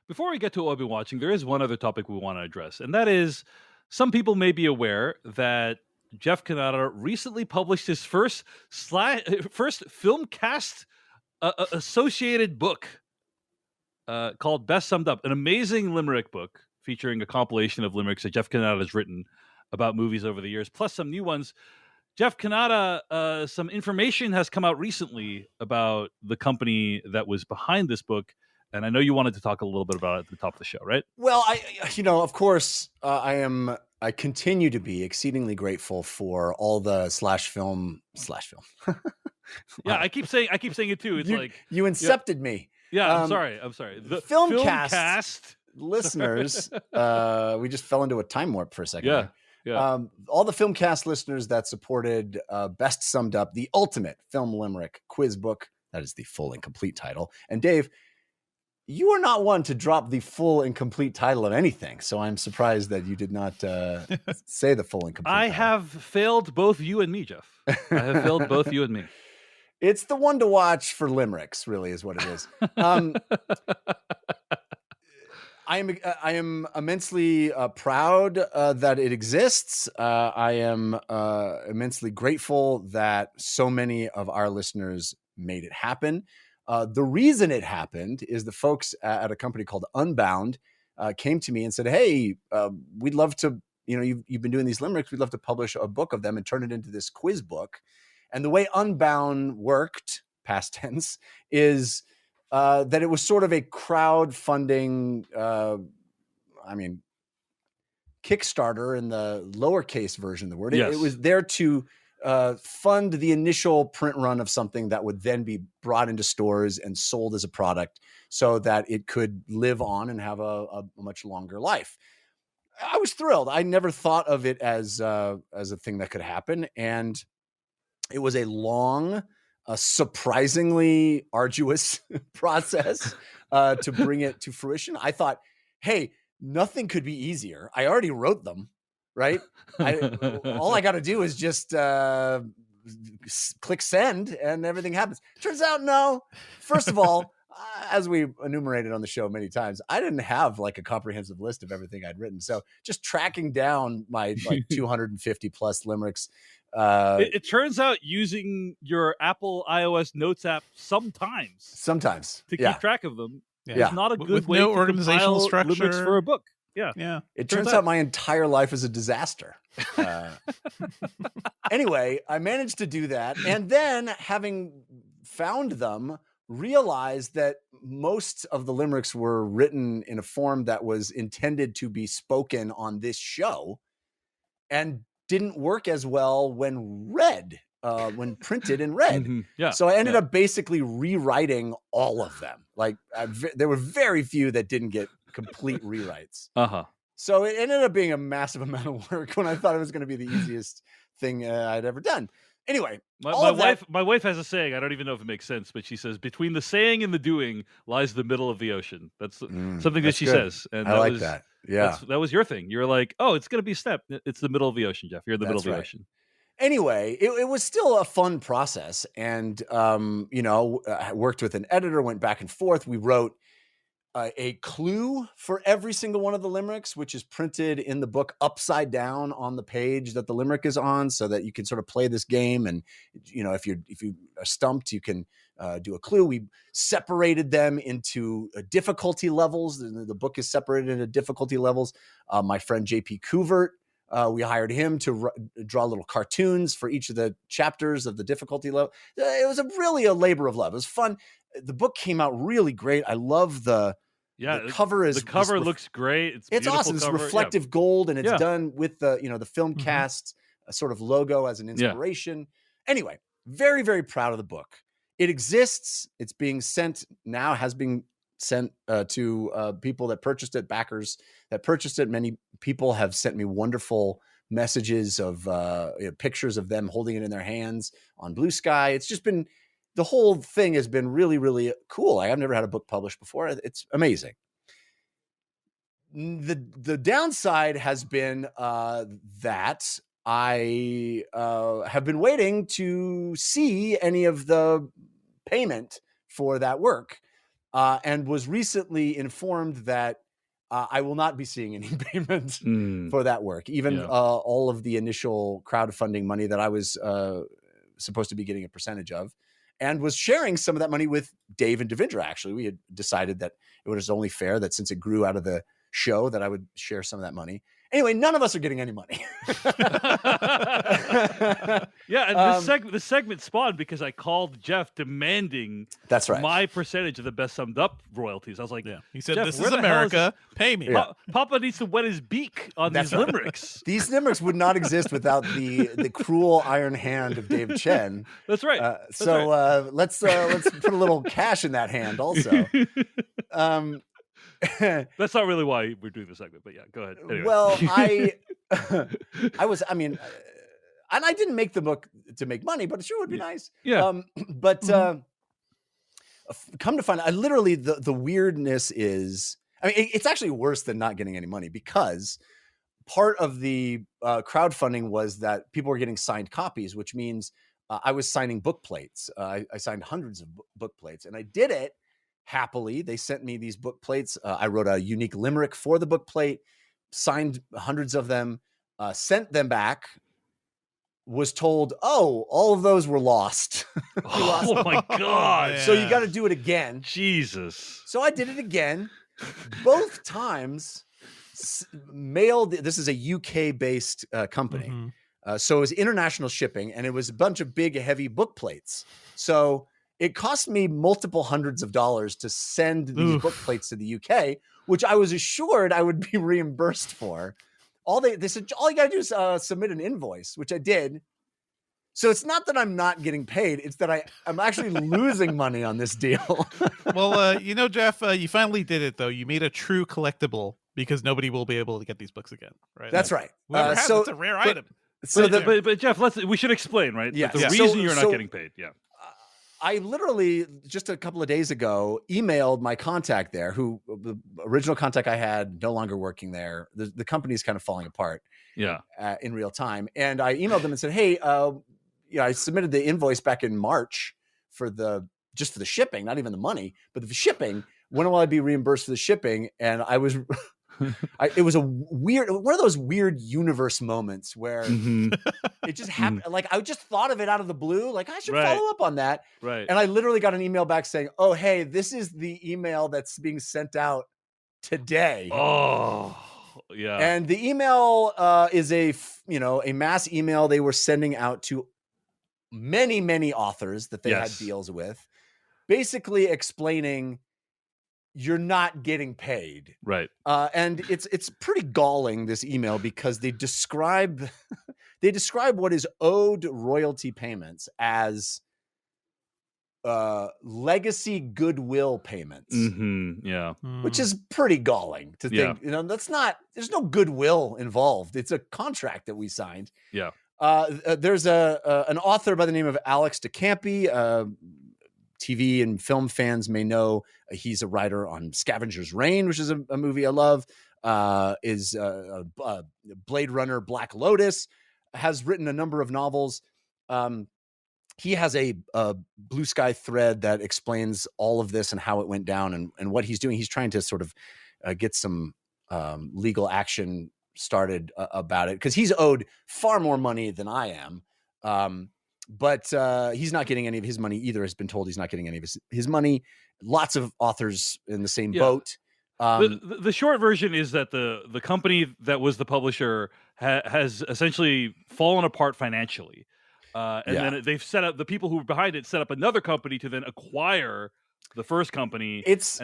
Before we get to what we've been watching, there is one other topic we want to address, and that is some people may be aware that Jeff Cannata recently published his first Filmcast associated book called Best Summed Up, an amazing limerick book featuring a compilation of limericks that Jeff Cannata has written about movies over the years, plus some new ones. Jeff Cannata, some information has come out recently about the company that was behind this book, and I know you wanted to talk a little bit about it at the top of the show, right? Well, of course, I continue to be exceedingly grateful for all the slash film. Yeah, I keep saying it too. It's you incepted me. Yeah, I'm sorry. The Filmcast listeners. We just fell into a time warp for a second. Yeah. Yeah. All the Filmcast listeners that supported Best Summed Up, the ultimate film limerick quiz book. That is the full and complete title. And Dave, you are not one to drop the full and complete title of anything. So I'm surprised that you did not say the full and complete title. Have failed both you and me, Jeff. I have failed both you and me. It's the one to watch for limericks, really, is what it is. I am immensely proud that it exists. I am immensely grateful that so many of our listeners made it happen. The reason it happened is the folks at a company called Unbound came to me and said, "Hey, we'd love to, you've been doing these limericks. We'd love to publish a book of them and turn it into this quiz book." And the way Unbound worked, past tense, is that it was sort of a crowdfunding, Kickstarter in the lowercase version of the word. Yes. It was there to fund the initial print run of something that would then be brought into stores and sold as a product so that it could live on and have a much longer life. I was thrilled. I never thought of it as a thing that could happen. And it was a long, surprisingly arduous process to bring it to fruition. I thought, hey, nothing could be easier. I already wrote them, right? All I got to do is just click send and everything happens. Turns out, no. First of all, as we enumerated on the show many times, I didn't have like a comprehensive list of everything I'd written. So just tracking down my 250 plus limericks. It turns out using your Apple iOS Notes app sometimes to keep track of them is not a good way to organizational structure limericks for a book. Yeah. It turns out my entire life is a disaster. Anyway, I managed to do that. And then having found them, realized that most of the limericks were written in a form that was intended to be spoken on this show and didn't work as well when printed and read. Mm-hmm. Yeah. So I ended up basically rewriting all of them. Like there were very few that didn't get complete rewrites. So it ended up being a massive amount of work when I thought it was going to be the easiest thing I'd ever done. Anyway, my wife has a saying. I don't even know if it makes sense, but she says, "Between the saying and the doing lies the middle of the ocean." That's something that she says, and I like that. Yeah, that was your thing. You're like, "Oh, it's going to be a step. It's the middle of the ocean, Jeff. You're in the middle of the ocean." Anyway, it was still a fun process, and I worked with an editor, went back and forth. We wrote a clue for every single one of the limericks, which is printed in the book upside down on the page that the limerick is on, so that you can sort of play this game. And if you are stumped, you can do a clue. We separated them into difficulty levels. The book is separated into difficulty levels. My friend JP Couvert, we hired him to draw little cartoons for each of the chapters of the difficulty level. It was really a labor of love. It was fun. The book came out really great. I love the cover. The cover looks great. It's awesome. It's reflective gold, and it's done with the Filmcast sort of logo as an inspiration. Anyway, very, very proud of the book. It exists. It's being sent now. Has been sent to people that purchased it, backers that purchased it. Many people have sent me wonderful messages of pictures of them holding it in their hands on Blue Sky. It's just been. The whole thing has been really, really cool. I've never had a book published before. It's amazing. The downside has been that I have been waiting to see any of the payment for that work. and was recently informed that I will not be seeing any payment for that work. Even all of the initial crowdfunding money that I was supposed to be getting a percentage of, and was sharing some of that money with Dave and Devindra. Actually, we had decided that it was only fair that since it grew out of the show that I would share some of that money. Anyway, none of us are getting any money. And this segment spawned because I called Jeff demanding that's right. my percentage of the Best Summed Up royalties. I was like, he said, Jeff, "This is America. Pay me." Papa needs to wet his beak on these limericks. These limericks would not exist without the cruel iron hand of Dave Chen. That's right. Let's put a little cash in that hand also. That's not really why we're doing this segment, but yeah, go ahead. Anyway. Well, and I didn't make the book to make money, but it sure would be nice. Yeah. Come to find out, literally the weirdness is, I mean, it's actually worse than not getting any money, because part of the crowdfunding was that people were getting signed copies, which means I was signing book plates. I signed hundreds of book plates, and I did it happily. They sent me these book plates. I wrote a unique limerick for the book plate, signed hundreds of them, sent them back, was told, oh, all of those were lost. Oh my God. So you got to do it again. Jesus. So I did it again. Both times mailed. This is a UK based company. So it was international shipping, and it was a bunch of big, heavy book plates. So it cost me multiple hundreds of dollars to send these book plates to the UK, which I was assured I would be reimbursed for. They said, all you got to do is submit an invoice, which I did. So it's not that I'm not getting paid. It's that I'm actually losing money on this deal. Well, Jeff, you finally did it, though. You made a true collectible, because nobody will be able to get these books again, right? That's right. So it's a rare item. But Jeff, we should explain, right? Yeah. The reason you're not getting paid. Yeah. I literally just a couple of days ago emailed my contact there, who the original contact I had no longer working there. The company's kind of falling apart. Yeah. In real time. And I emailed them and said, hey, I submitted the invoice back in March for the shipping, not even the money, but the shipping. When will I be reimbursed for the shipping? And I was, it was one of those weird universe moments where it just happened. Like I just thought of it out of the blue. Like I should follow up on that. Right. And I literally got an email back saying, oh, hey, this is the email that's being sent out today. Oh, yeah. And the email is a mass email they were sending out to many, many authors that they had deals with, basically explaining you're not getting paid. Right. And it's pretty galling, this email, because they describe what is owed royalty payments as legacy goodwill payments. Yeah. Which is pretty galling to think, there's no goodwill involved. It's a contract that we signed. Yeah. There's an author by the name of Alex DeCampi. TV and film fans may know he's a writer on Scavenger's Reign, which is a movie I love. Is Blade Runner, Black Lotus, has written a number of novels. He has a Blue Sky thread that explains all of this and how it went down and what he's doing. He's trying to sort of get some legal action started about it, because he's owed far more money than I am. But he's not getting any of his money either. Has been told he's not getting any of his money. Lots of authors in the same boat. The short version is that the company that was the publisher has essentially fallen apart financially. Then they've set up, the people who were behind it set up another company to then acquire the first company. That's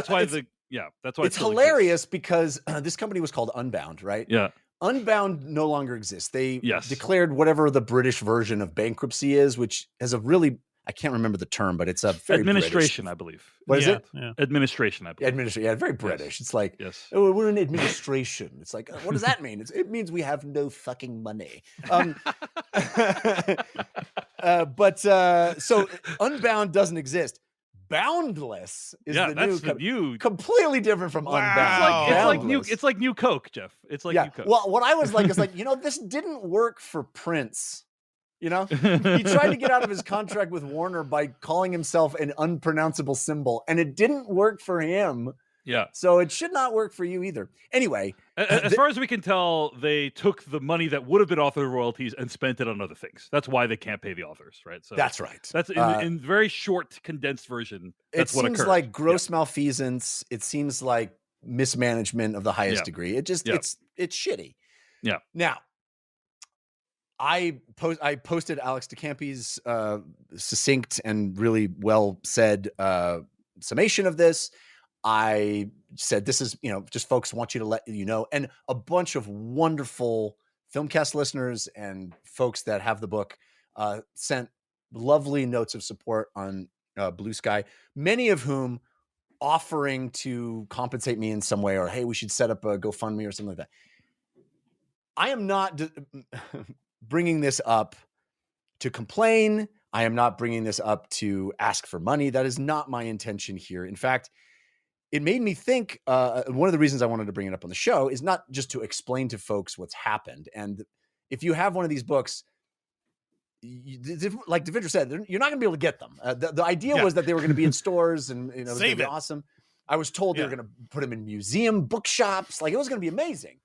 why it's hilarious, because this company was called Unbound, right? Yeah. Unbound no longer exists. They declared whatever the British version of bankruptcy is, which has a really, I can't remember the term, but it's a very administration, British. I believe. What is it? Yeah. Administration, I believe. Administration. Yeah, very British. It's like, oh, we're in administration. It's like, what does that mean? It means we have no fucking money. So Unbound doesn't exist. Boundless is the new, completely different from Unbound. It's like new Coke, Jeff. It's like new Coke. Well, what I was like is like, this didn't work for Prince You know, he tried to get out of his contract with Warner by calling himself an unpronounceable symbol, and it didn't work for him. Yeah. So it should not work for you either. Anyway, As far as we can tell, they took the money that would have been author royalties and spent it on other things. That's why they can't pay the authors, right? So that's right. That's in very short, condensed version. That's it what seems occurred. like gross malfeasance. It seems like mismanagement of the highest degree. It just it's shitty. Yeah. Now, I posted Alex DeCampi's succinct and really well said summation of this. I said, this is, just folks want you to let you know. And a bunch of wonderful Filmcast listeners and folks that have the book sent lovely notes of support on Blue Sky, many of whom offering to compensate me in some way, or, hey, we should set up a GoFundMe or something like that. I am not bringing this up to complain. I am not bringing this up to ask for money. That is not my intention here. In fact, it made me think, one of the reasons I wanted to bring it up on the show is not just to explain to folks what's happened. And if you have one of these books, like Devindra said, you're not going to be able to get them. The idea was that they were going to be in stores and it was going to be awesome. I was told they were going to put them in museum bookshops. Like, it was going to be amazing.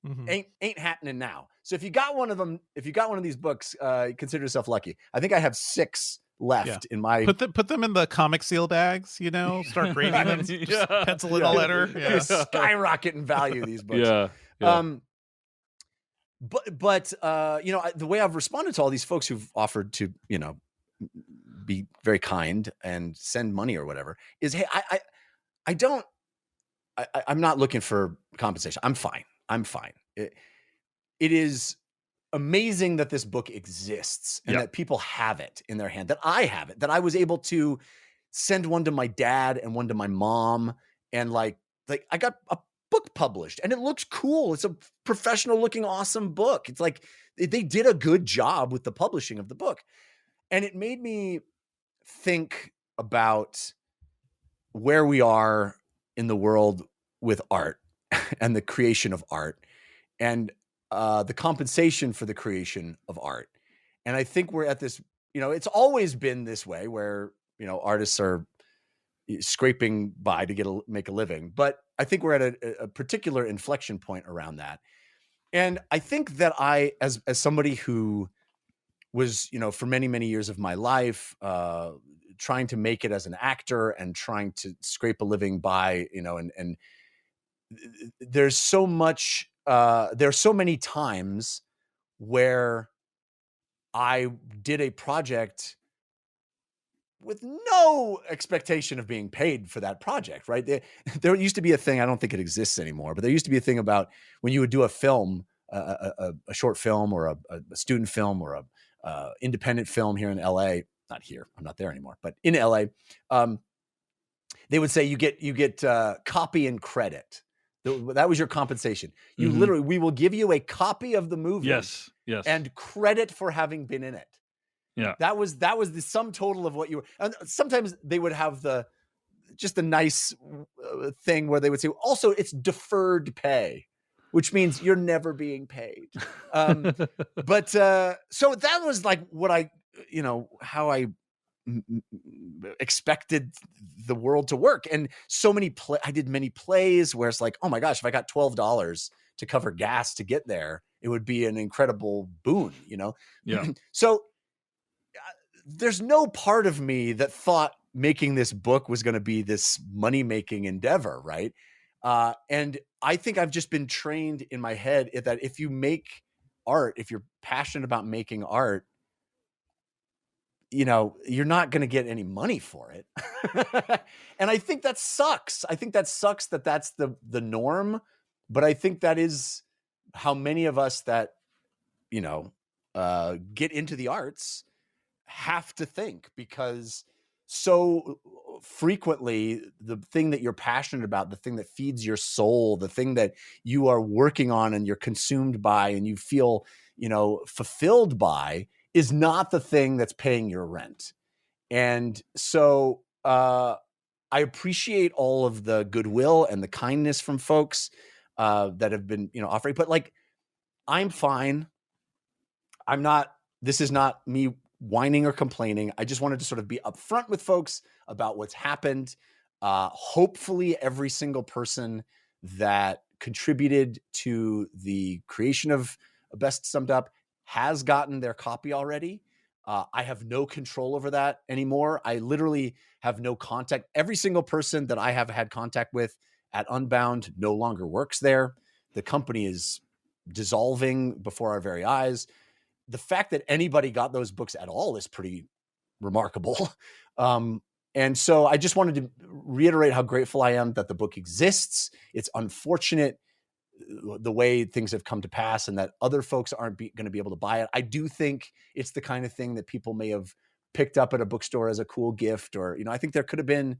Mm-hmm. Ain't happening now. So if you got one of them, if you got one of these books, consider yourself lucky. I think I have 6 left in my. Put them in the comic seal bags. Start grading them. Just pencil in a letter. Yeah. Skyrocket in value, these books. Yeah. But the way I've responded to all these folks who've offered to be very kind and send money or whatever is, hey, I'm not looking for compensation. I'm fine. It is amazing that this book exists and that people have it in their hand, that I have it, that I was able to send one to my dad and one to my mom. And like I got a book published and it looks cool. It's a professional looking, awesome book. It's like they did a good job with the publishing of the book. And it made me think about where we are in the world with art and the creation of art and the compensation for the creation of art. And I think we're at this, it's always been this way where, artists are scraping by to make a living. But I think we're at a particular inflection point around that. And I think that as somebody who was, for many, many years of my life, trying to make it as an actor and trying to scrape a living by, and there's so much, there's so many times where I did a project with no expectation of being paid for that project, right? There used to be a thing, I don't think it exists anymore, but there used to be a thing about when you would do a film, a short film or a student film or a independent film here in LA, not here, I'm not there anymore, but in LA, they would say you get copy and credit. That was your compensation. You literally, we will give you a copy of the movie. Yes. And credit for having been in it. Yeah. That was the sum total of what you were. And sometimes they would have the nice thing where they would say, also, it's deferred pay, which means you're never being paid. But so that was like what how I expected the world to work. And so I did many plays where it's like, oh my gosh, if I got $12 to cover gas to get there, it would be an incredible boon, Yeah. So there's no part of me that thought making this book was going to be this money-making endeavor, right? And I think I've just been trained in my head that if you make art, if you're passionate about making art, you're not going to get any money for it. And I think that sucks. I think that sucks that that's the norm. But I think that is how many of us that, get into the arts have to think, because so frequently the thing that you're passionate about, the thing that feeds your soul, the thing that you are working on and you're consumed by and you feel, fulfilled by, is not the thing that's paying your rent. And so I appreciate all of the goodwill and the kindness from folks that have been, offering, but like, I'm fine. I'm not this is not me whining or complaining. I just wanted to sort of be upfront with folks about what's happened. Hopefully every single person that contributed to the creation of Best Summed Up has gotten their copy already. I have no control over that anymore. I literally have no contact. Every single person that I have had contact with at Unbound no longer works there. The company is dissolving before our very eyes. The fact that anybody got those books at all is pretty remarkable. And so I just wanted to reiterate how grateful I am that the book exists. It's unfortunate the way things have come to pass and that other folks aren't going to be able to buy it. I do think it's the kind of thing that people may have picked up at a bookstore as a cool gift, or, I think there could have been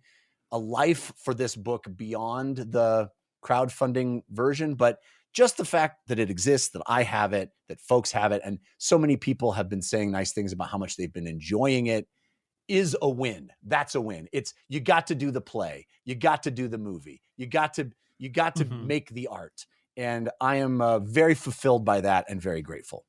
a life for this book beyond the crowdfunding version, but just the fact that it exists, that I have it, that folks have it, and so many people have been saying nice things about how much they've been enjoying it is a win. That's a win. It's, you got to do the play. You got to do the movie. You got to make the art. And I am very fulfilled by that and very grateful.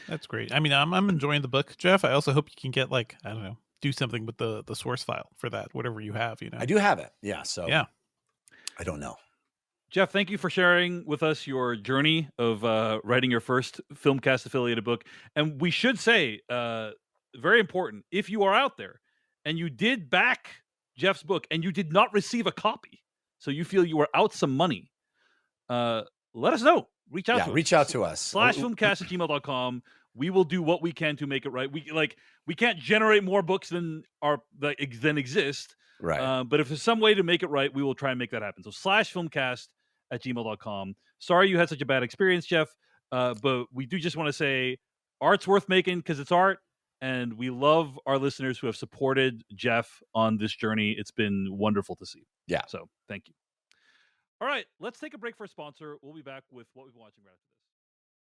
That's great. I mean, I'm enjoying the book, Jeff. I also hope you can get, like, I don't know, do something with the source file for that, whatever you have, I do have it. Yeah. So yeah, I don't know. Jeff, thank you for sharing with us your journey of writing your first Filmcast affiliated book. And we should say, very important, if you are out there and you did back Jeff's book and you did not receive a copy, so you feel you were out some money, let us know. Reach out to us. /filmcast@gmail.com. We will do what we can to make it right. We can't generate more books than exist. Right. But if there's some way to make it right, we will try and make that happen. So /filmcast@gmail.com. Sorry you had such a bad experience, Jeff. But we do just want to say art's worth making because it's art. And we love our listeners who have supported Jeff on this journey. It's been wonderful to see. Yeah. So thank you. All right, let's take a break for a sponsor. We'll be back with what we've been watching right after this.